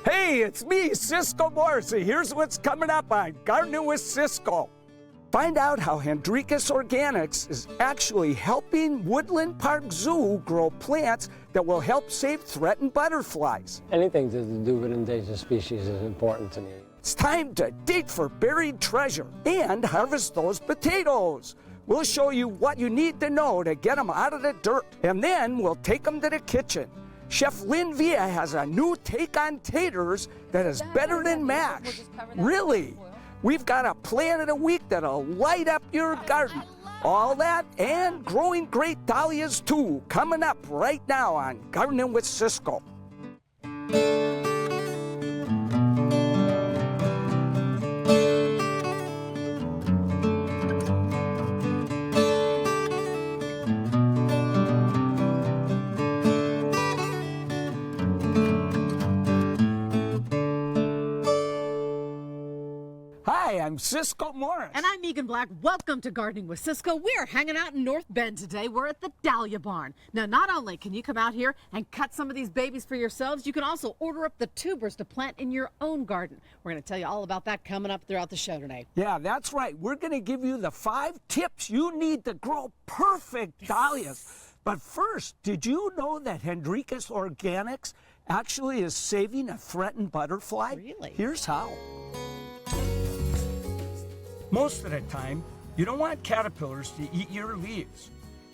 Hey, it's me, Cisco Morrissey. Here's what's coming up on Gardening with Ciscoe. Find out how Hendricus Organics is actually helping Woodland Park Zoo grow plants that will help save threatened butterflies. Anything to do with endangered species is important to me. It's time to dig for buried treasure and harvest those potatoes. We'll show you what you need to know to get them out of the dirt, and then we'll take them to the kitchen. Chef Lynn Villa has a new take on taters that is better than mash. Really? We've got a plant of the week that'll light up your garden. All that and growing great dahlias too, coming up right now on Gardening with Ciscoe. Hi, I'm Cisco Morris. And I'm Megan Black. Welcome to Gardening with Ciscoe. We are hanging out in North Bend today. We're at the Dahlia barn. Now, not only can you come out here and cut some of these babies for yourselves, you can also order up the tubers to plant in your own garden. We're going to tell you all about that coming up throughout the show today. Yeah, that's right. We're going to give you the 5 tips you need to grow perfect dahlias. But first, did you know that Hendricus Organics actually is saving a threatened butterfly? Really? Here's how. Most of the time, you don't want caterpillars to eat your leaves.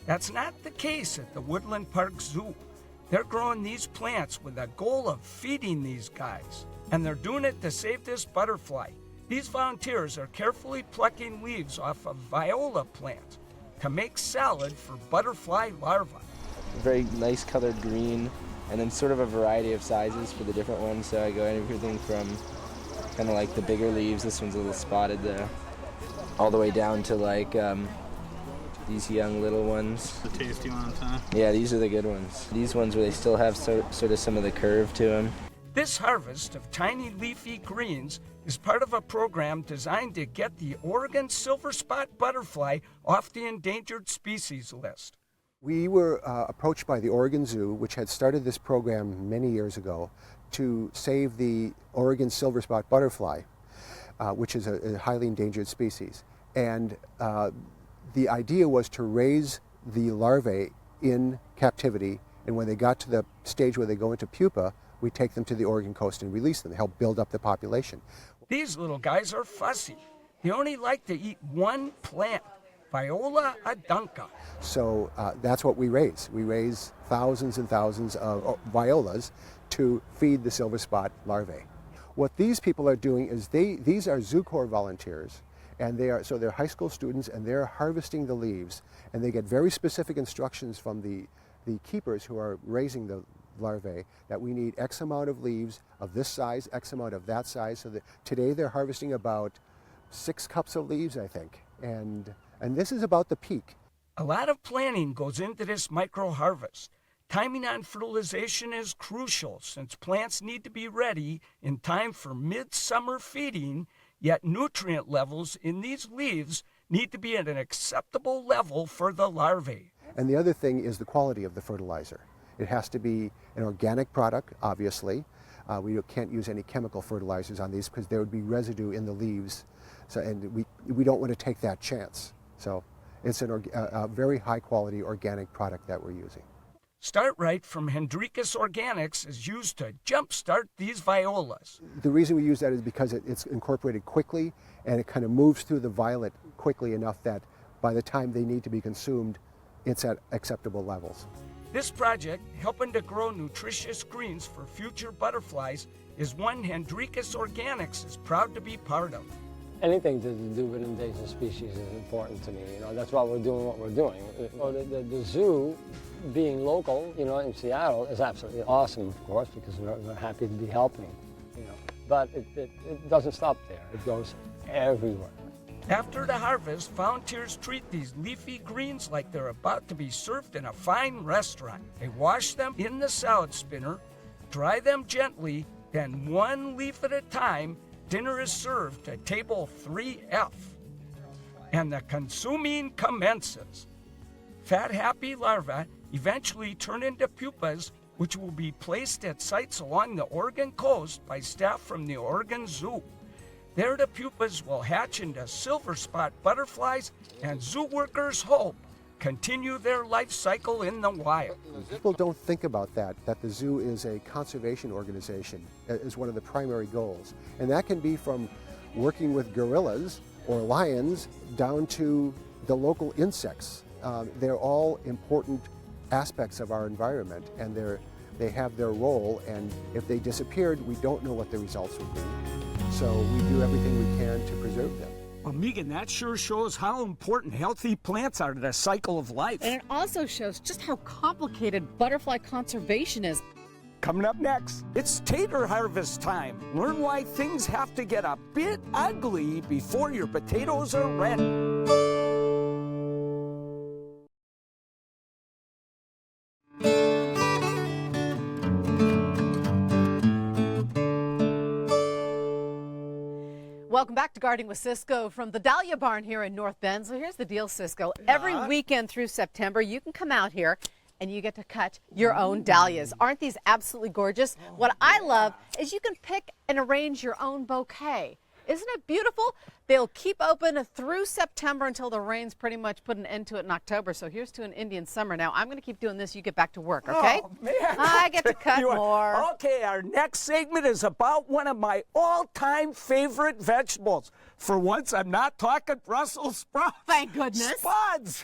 That's not the case at the Woodland Park Zoo. They're growing these plants with the goal of feeding these guys, and they're doing it to save this butterfly. These volunteers are carefully plucking leaves off of viola plants to make salad for butterfly larvae. Very nice colored green, and then sort of a variety of sizes for the different ones. So I go everything from kind of like the bigger leaves, this one's a little spotted there, all the way down to like these young little ones. The tasty ones, huh? Yeah, these are the good ones. These ones where they still have sort of some of the curve to them. This harvest of tiny leafy greens is part of a program designed to get the Oregon Silverspot butterfly off the endangered species list. We were approached by the Oregon Zoo, which had started this program many years ago, to save the Oregon Silverspot butterfly, which is a highly endangered species. And the idea was to raise the larvae in captivity, and when they got to the stage where they go into pupa, we take them to the Oregon coast and release them, help build up the population. These little guys are fussy. They only like to eat one plant, Viola adunca. So that's what we raise. We raise thousands and thousands of violas to feed the silverspot larvae. What these people are doing is these are Zoo Corps volunteers, and they're high school students, and they're harvesting the leaves, and they get very specific instructions from the keepers who are raising the larvae that we need X amount of leaves of this size, X amount of that size. So that today they're harvesting about 6 cups of leaves, I think, and this is about the peak. A lot of planning goes into this micro-harvest. Timing on fertilization is crucial since plants need to be ready in time for midsummer feeding, yet nutrient levels in these leaves need to be at an acceptable level for the larvae. And the other thing is the quality of the fertilizer. It has to be an organic product, obviously. We can't use any chemical fertilizers on these because there would be residue in the leaves, and we don't want to take that chance. So it's a very high quality organic product that we're using. Start Right from Hendricus Organics is used to jumpstart these violas. The reason we use that is because it's incorporated quickly, and it kind of moves through the violet quickly enough that by the time they need to be consumed, it's at acceptable levels. This project, helping to grow nutritious greens for future butterflies, is one Hendricus Organics is proud to be part of. Anything to do with endangered species is important to me. That's why we're doing what we're doing. The zoo, being local, in Seattle, is absolutely awesome, of course, because we're happy to be helping. But it doesn't stop there. It goes everywhere. After the harvest, volunteers treat these leafy greens like they're about to be served in a fine restaurant. They wash them in the salad spinner, dry them gently, then one leaf at a time, dinner is served to table 3F. And the consuming commences. Fat, happy larvae eventually turn into pupas which will be placed at sites along the Oregon coast by staff from the Oregon Zoo. There the pupas will hatch into silverspot butterflies, and zoo workers hope continue their life cycle in the wild. People don't think about that the zoo is a conservation organization is one of the primary goals. And that can be from working with gorillas or lions down to the local insects. They're all important aspects of our environment, and they have their role, and if they disappeared, we don't know what the results would be. So we do everything we can to preserve them. Well, Megan, that sure shows how important healthy plants are to the cycle of life. And it also shows just how complicated butterfly conservation is. Coming up next, it's tater harvest time. Learn why things have to get a bit ugly before your potatoes are ready. Welcome back to Gardening with Ciscoe from the Dahlia barn here in North Bend. So here's the deal, Ciscoe. Every weekend through September, you can come out here and you get to cut your own dahlias. Aren't these absolutely gorgeous? What I love is you can pick and arrange your own bouquet. Isn't it beautiful? They'll keep open through September until the rains pretty much put an end to it in October. So here's to an Indian summer. Now, I'm going to keep doing this. You get back to work, okay? Oh, man. I get to cut more. Okay, our next segment is about one of my all-time favorite vegetables. For once, I'm not talking Brussels sprouts. Thank goodness. Spuds.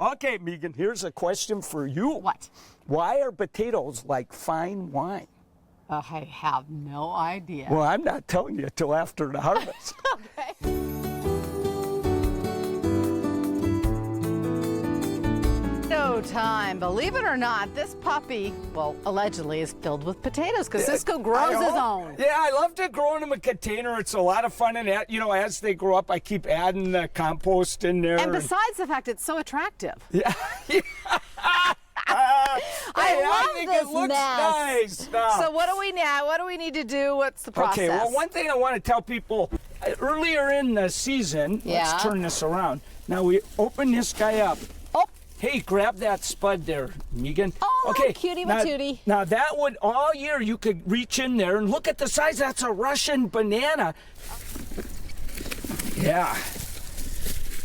Okay, Megan, here's a question for you. What? Why are potatoes like fine wine? I have no idea. Well, I'm not telling you till after the harvest. Okay. No time. Believe it or not, this puppy, well, allegedly is filled with potatoes because Ciscoe grows his own. Yeah, I love to grow them in a container. It's a lot of fun. And, you know, as they grow up, I keep adding the compost in there. And besides the fact it's so attractive. Yeah. I think love it looks this nice. Now. So what do we now? What do we need to do? What's the process? Okay, well, one thing I want to tell people, earlier in the season, let's turn this around. Now we open this guy up. Oh. Hey, grab that spud there, Megan. Oh, okay, cutie now, matootie. Now that would, all year you could reach in there and look at the size. That's a Russian banana. Yeah.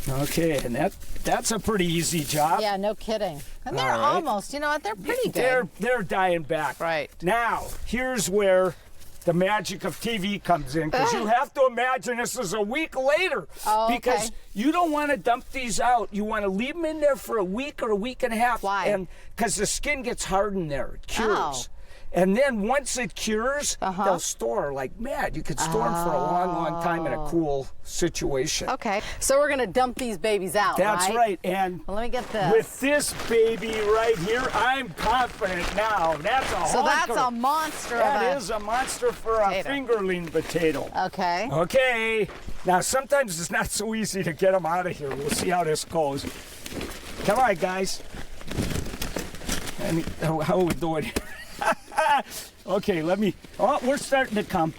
Okay, and that's a pretty easy job. Yeah, no kidding. And they're almost, you know what, they're pretty good. They're dying back. Right. Now, here's where the magic of TV comes in, because you have to imagine this is a week later. Oh, okay. Because you don't want to dump these out. You want to leave them in there for a week or a week and a half. Why? And because the skin gets hardened there. It cures. Oh. And then once it cures, they'll store like mad. You could store them for a long, long time in a cool situation. Okay, so we're gonna dump these babies out, That's right. And well, let me get this. with this baby right here, I'm confident now. That's a So that's honker. a monster That of is a monster for a potato. fingerling potato. Okay. Okay. Now, sometimes it's not so easy to get them out of here. We'll see how this goes. Come on, guys. How are we doing? Okay, we're starting to come.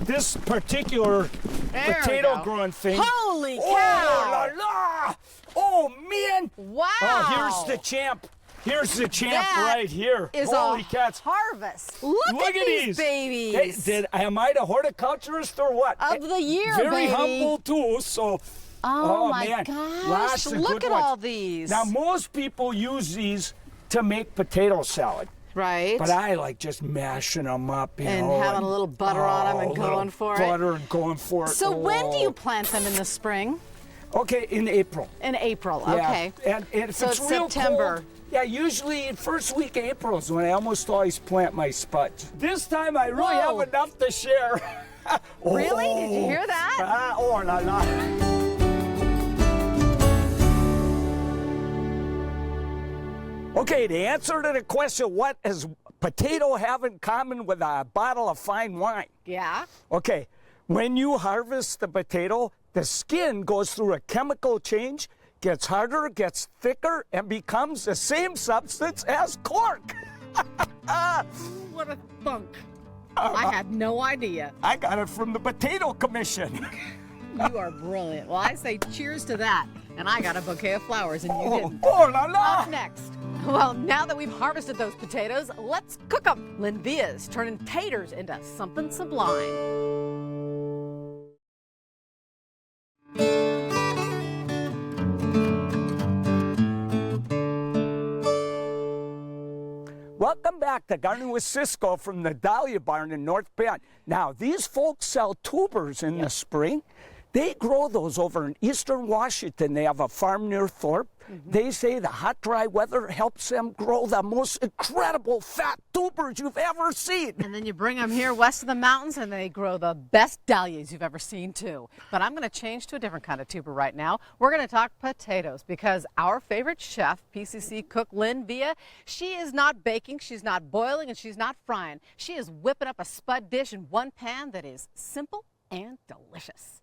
This particular potato growing thing. Holy cow! Oh, la, la! Oh, man! Wow! Oh, here's the champ. Here's the champ That right here. is Holy a cats. harvest. Look at these babies. Hey, am I the horticulturist or what? Of the year, Very baby. humble too, so. Oh my man. gosh, Lots of look good at ones. all these. Now, most people use these to make potato salad. Right. But I like just mashing them up, and having a little butter on them and going for it. Butter and going for it. So when do you plant them in the spring? Okay, in April. In April, Yeah. okay. And if So it's it's real September. cold, yeah, usually first week of April is when I almost always plant my spuds. This time I really Whoa. have enough to share. Really? Did you hear that? Oh, la la. Okay, the answer to the question, what does potato have in common with a bottle of fine wine? Yeah. Okay, when you harvest the potato, the skin goes through a chemical change, gets harder, gets thicker, and becomes the same substance as cork. What a thunk. I had no idea. I got it from the Potato Commission. You are brilliant. Well, I say cheers to that. And I got a bouquet of flowers, and you didn't. Oh, la la! Up next, Well, now that we've harvested those potatoes, let's cook them. Lynn Via's turning taters into something sublime. Welcome back to Gardening with Ciscoe from the Dahlia barn in North Bend. Now, these folks sell tubers in the spring. They grow those over in eastern Washington. They have a farm near Thorpe. They say the hot, dry weather helps them grow the most incredible fat tubers you've ever seen. And then you bring them here west of the mountains and they grow the best dahlias you've ever seen too. But I'm going to change to a different kind of tuber right now. We're going to talk potatoes because our favorite chef, PCC cook Lynn Via, she is not baking, she's not boiling, and she's not frying. She is whipping up a spud dish in one pan that is simple and delicious.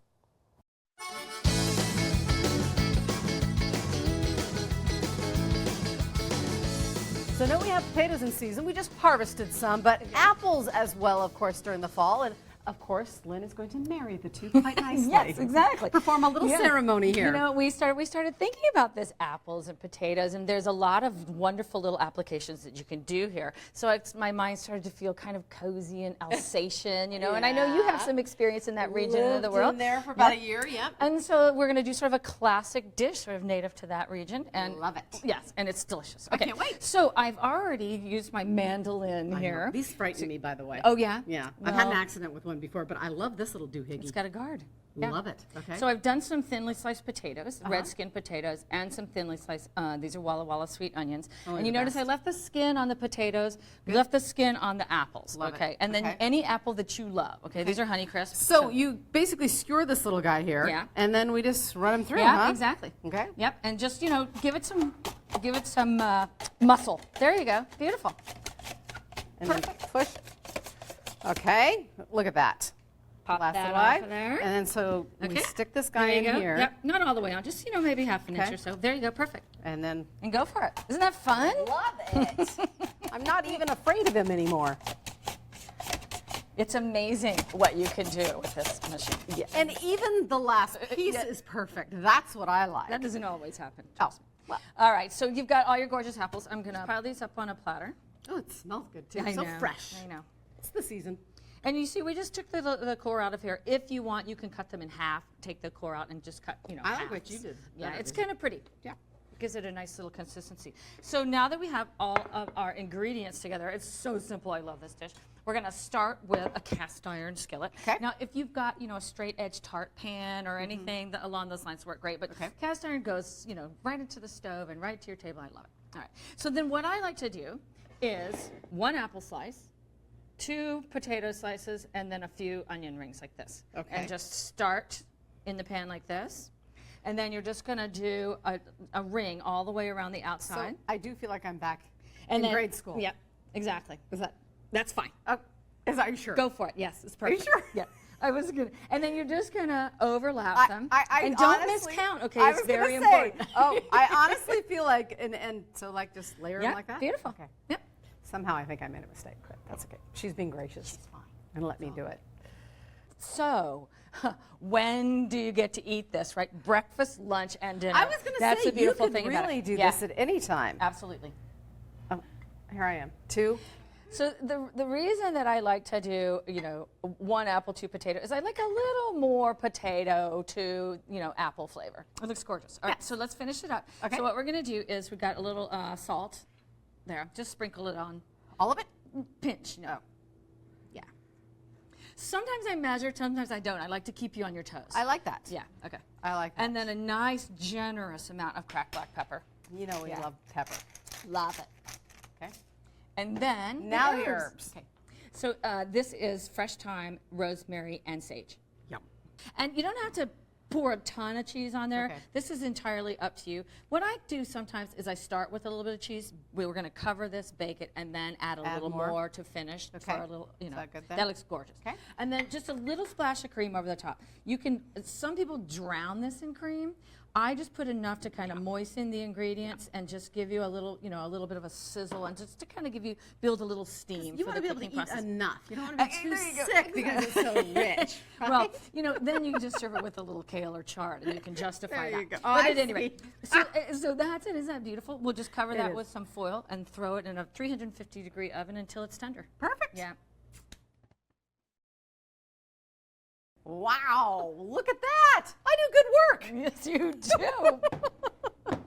So now we have potatoes in season. We just harvested some, but apples as well, of course, during the fall. And of course, Lynn is going to marry the two quite nicely. Yes, exactly. Perform a little ceremony here. You know, we started thinking about this apples and potatoes, and there's a lot of wonderful little applications that you can do here. So my mind started to feel kind of cozy and Alsatian, you know, and I know you have some experience in that region of the world. Lived in there for about a year, yep. And so we're going to do sort of a classic dish, sort of native to that region. And love it. Yes, and it's delicious. I can't wait. So I've already used my mandolin here. These frighten me, by the way. Oh, yeah? Yeah. Well, I've had an accident with one before, but I love this little doohickey. It's got a guard. Yeah. Love it. Okay. So I've done some thinly sliced potatoes, red skin potatoes, and some thinly sliced, these are Walla Walla sweet onions. Oh, and you notice I left the skin on the potatoes, left the skin on the apples, Love okay? it. And then any apple that you love, okay? These are Honeycrisp. So you basically skewer this little guy here, Yeah. and then we just run him through, yeah, huh? exactly. Okay. Yep, and just, you know, give it some muscle. There you go, beautiful. And then push. Okay, look at that. Pop Last that alive. off of there. And then so we Okay. stick this guy There you in go. here. Yep, not all the way on, just, you know, maybe half an inch Okay. or so. There you go, perfect. And then And go for it. Isn't that fun? love it. I'm not even afraid of him anymore. It's amazing what you can do with this machine. Yeah. And even the last piece is perfect. That's what I like. That doesn't always happen. Oh, well. All right, so you've got all your gorgeous apples. I'm gonna pile these up on a platter. Oh, it smells good too. I So know, fresh. I know. It's the season. And you see, we just took the core out of here. If you want, you can cut them in half. Take the core out and just cut, you know, I like halves. what you did. Yeah, Better it's than- kind of pretty. Yeah. Gives it a nice little consistency. So now that we have all of our ingredients together, it's so simple. I love this dish. We're gonna start with a cast iron skillet. Okay. Now, if you've got, you know, a straight edge tart pan or anything that along those lines work great, but cast iron goes, you know, right into the stove and right to your table. I love it. All right. So then what I like to do is 1 apple slice, 2 potato slices, and then a few onion rings like this. Okay. And just start in the pan like this. And then you're just going to do a ring all the way around the So outside. I do feel like I'm back And in then, grade school. Yep, exactly. Is that? That's fine. Are you sure? Go for it. Yes, it's Are you perfect. sure? Yeah. I was good. And then you're just going to overlap them. And don't honestly- miscount, okay? I It's was gonna very say, important. Oh, I honestly feel like, and so like just layer them Yeah, like that? beautiful. Okay. Yep. Somehow I think I made a mistake, but that's okay. She's being gracious. She's fine. And let me do it. So, when do you get to eat this, right? Breakfast, lunch, and dinner. I was going to That's say, the beautiful you thing could about really it. do Yeah, this at any time. absolutely. Oh, here I am. 2. So the reason that I like to do, you know, 1 apple, 2 potato is I like a little more potato to, you know, apple flavor. It looks gorgeous. All right, so let's finish it up. Okay. So what we're going to do is we've got a little salt there. Just sprinkle it on. All of it? Pinch, no. Yeah. Sometimes I measure, sometimes I don't. I like to keep you on your toes. I like that. Yeah, okay. I like that. And then a nice, generous amount of cracked black pepper. You know we Yeah. love pepper. Love it. Okay. And then Now the herbs. Okay. So this is fresh thyme, rosemary, and sage. Yum. And you don't have to pour a ton of cheese on there. Okay. This is entirely up to you. What I do sometimes is I start with a little bit of cheese. We were going to cover this, bake it, and then add a little more? more to finish for Okay. a little, you know. that good then? That looks gorgeous. Okay. And then just a little splash of cream over the top. You can, some people drown this in cream. I just put enough to kind of moisten the ingredients and just give you a little, a little bit of a sizzle, and just to kind of build a little steam. You for want to the be able to cooking eat process. enough. You don't want to be too sick because it's so rich. Right? Well, then you can just serve it with a little kale or chard, and you can justify There you that. go. Oh, But I at any rate, see. so that's it. Isn't that beautiful? We'll just cover that is. with some foil and throw it in a 350-degree oven until it's tender. Perfect. Yeah. Wow, look at that. I do good work. Yes, you do.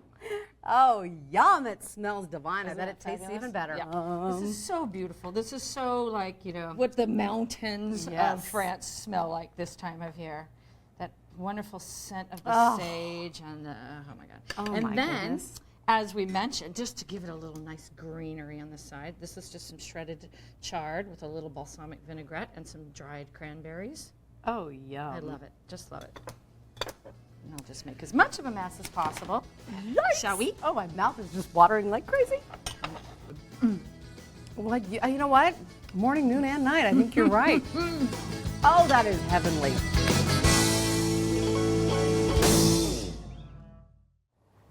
Oh, yum. It smells divine. I Isn't bet it it tastes fabulous? even better. Yeah. This is so beautiful. This is so like, what the mountains of Yes. France smell like this time of year. That wonderful scent of the sage and the, oh my God. Oh and my then, goodness. as we mentioned, just to give it a little nice greenery on the side, this is just some shredded chard with a little balsamic vinaigrette and some dried cranberries. Oh, yum. I love it. Just love it. And I'll just make as much of a mess as possible. Yikes. Shall we? Oh, my mouth is just watering like crazy. Well, you know what? Morning, noon, and night. I think you're right. Oh, that is heavenly.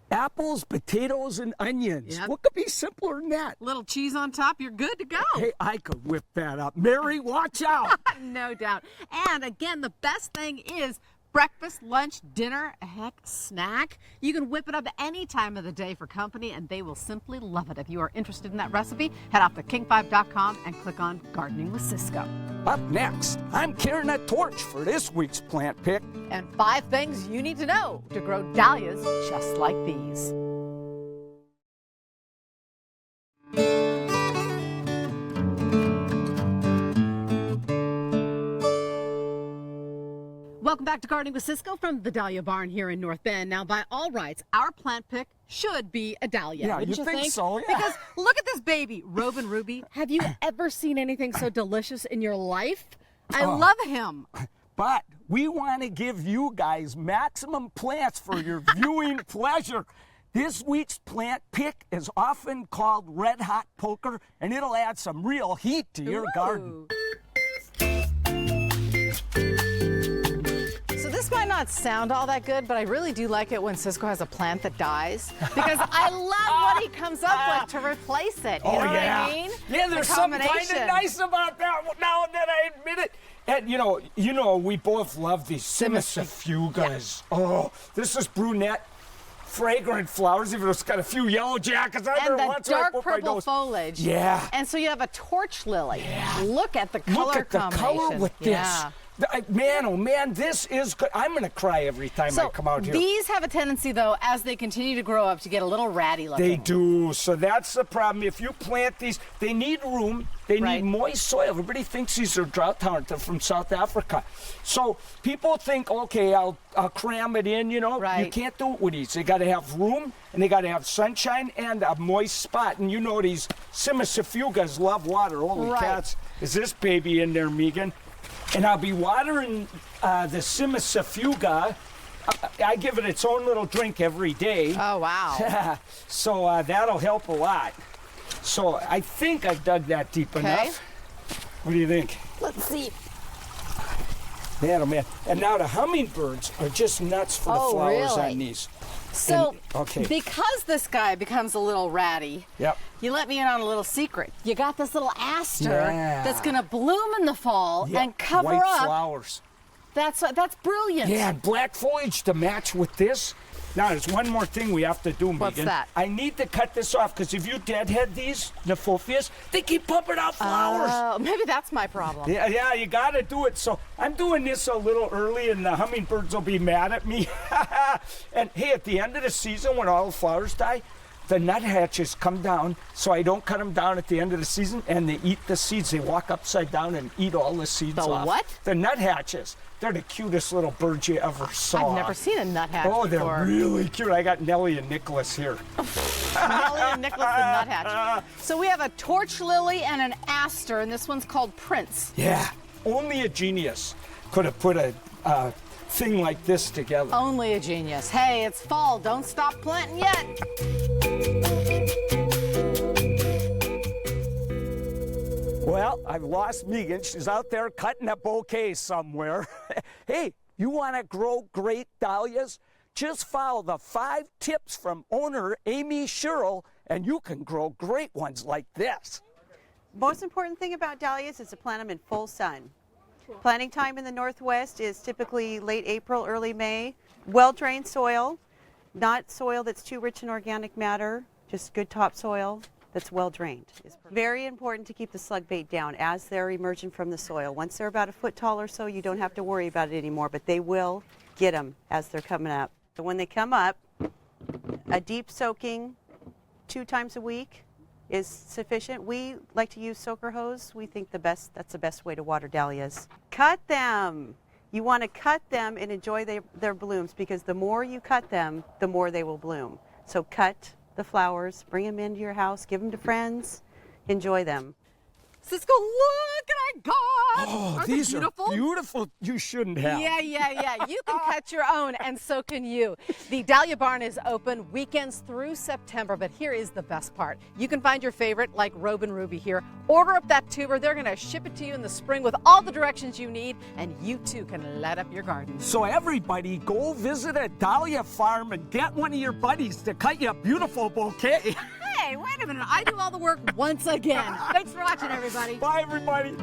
Apples, potatoes, and onions. Yep. What could be simpler than that? Little cheese on top, you're good to go. Hey, I could whip that up. Mary, watch out. No doubt. And again, the best thing is breakfast, lunch, dinner, heck, snack. You can whip it up any time of the day for company, and they will simply love it. If you are interested in that recipe, head off to king5.com and click on Gardening with Cisco. Up next, I'm carrying a torch for this week's plant pick. And 5 things you need to know to grow dahlias just like these. Welcome back to Gardening with Cisco from the Dahlia Barn here in North Bend. Now, by all rights, our plant pick should be a dahlia. Yeah, wouldn't you think so, yeah. Because look at this baby, Robin Ruby. Have you ever seen anything so delicious in your life? I love him. But we want to give you guys maximum plants for your viewing pleasure. This week's plant pick is often called red hot poker, and it'll add some real heat to your garden. So this might not sound all that good, but I really do like it when Cisco has a plant that dies, because I love what he comes up with to replace it. You know what I mean? Yeah, there's The something kind combination. of nice about that now that I admit it. And you know, we both love these Simicifugas. Yeah. Oh, this is brunette, fragrant flowers. Even though it's got a few yellow jackets under And it. the Once I dark put my purple nose- foliage. Yeah. And so you have a torch lily. Yeah. Look at the color Look at the combination. color with this. Yeah. Man, oh man, this is good. I'm going to cry every time I come out here. These have a tendency, though, as they continue to grow up, to get a little ratty looking. They do. So that's the problem. If you plant these, they need room. They Right. need moist soil. Everybody thinks these are drought tolerant. They're from South Africa. So people think, okay, I'll cram it in, you know. Right. You can't do it with these. They got to have room, and they got to have sunshine and a moist spot. And you know these Simicifugas love water. Holy Right. cats. Is this baby in there, Megan? And I'll be watering the Simicifuga. I give it its own little drink every day. Oh, wow. So that'll help a lot. So I think I've dug that deep enough. What do you think? Let's see. Man, oh man. And now the hummingbirds are just nuts for the Oh, flowers really? on these. So, okay. because this guy becomes a little ratty, Yep. you let me in on a little secret. You got this little aster Yeah. that's going to bloom in the fall Yeah, and cover white up. flowers. That's brilliant. Yeah, and black foliage to match with this. Now, there's one more thing we have to do, Megan. What's that? I need to cut this off, because if you deadhead these Nephophias, they keep pumping out flowers. Oh, maybe that's my problem. Yeah, you got to do it. So I'm doing this a little early, and the hummingbirds will be mad at me. And hey, at the end of the season, when all the flowers die, the nuthatches come down, so I don't cut them down at the end of the season, and they eat the seeds. They walk upside down and eat all the seeds off. what? The nuthatches. They're the cutest little birds you ever saw. I've never seen a nuthatch Oh, they're before. really cute. I got Nellie and Nicholas here. Nellie and Nicholas the nuthatch. So we have a torch lily and an aster, and this one's called Prince. Yeah, only a genius could have put a thing like this together. Only a genius. Hey, it's fall. Don't stop planting yet. Well, I've lost Megan. She's out there cutting a bouquet somewhere. Hey, you want to grow great dahlias? Just follow the 5 tips from owner Amy Sherrill, and you can grow great ones like this. Most important thing about dahlias is to plant them in full sun. Planting time in the Northwest is typically late April, early May. Well-drained soil, not soil that's too rich in organic matter, just good topsoil that's well-drained. It's very important to keep the slug bait down as they're emerging from the soil. Once they're about a foot tall or so, you don't have to worry about it anymore, but they will get them as they're coming up. So when they come up, a deep soaking 2 times a week is sufficient. We like to use soaker hose. We think that's the best way to water dahlias. Cut them. You want to cut them and enjoy their blooms, because the more you cut them, the more they will bloom. So cut the flowers, bring them into your house, give them to friends, enjoy them. Cisco, look what I got! Oh, Aren't these they are beautiful? beautiful. You shouldn't have. Yeah. You can cut your own, and so can you. The Dahlia Barn is open weekends through September, but here is the best part. You can find your favorite, like Robe and Ruby here. Order up that tuber. They're going to ship it to you in the spring with all the directions you need, and you too can light up your garden. So everybody, go visit a dahlia farm and get one of your buddies to cut you a beautiful bouquet. Hey, wait a minute. I do all the work once again. Thanks for watching, everybody. Bye, everybody.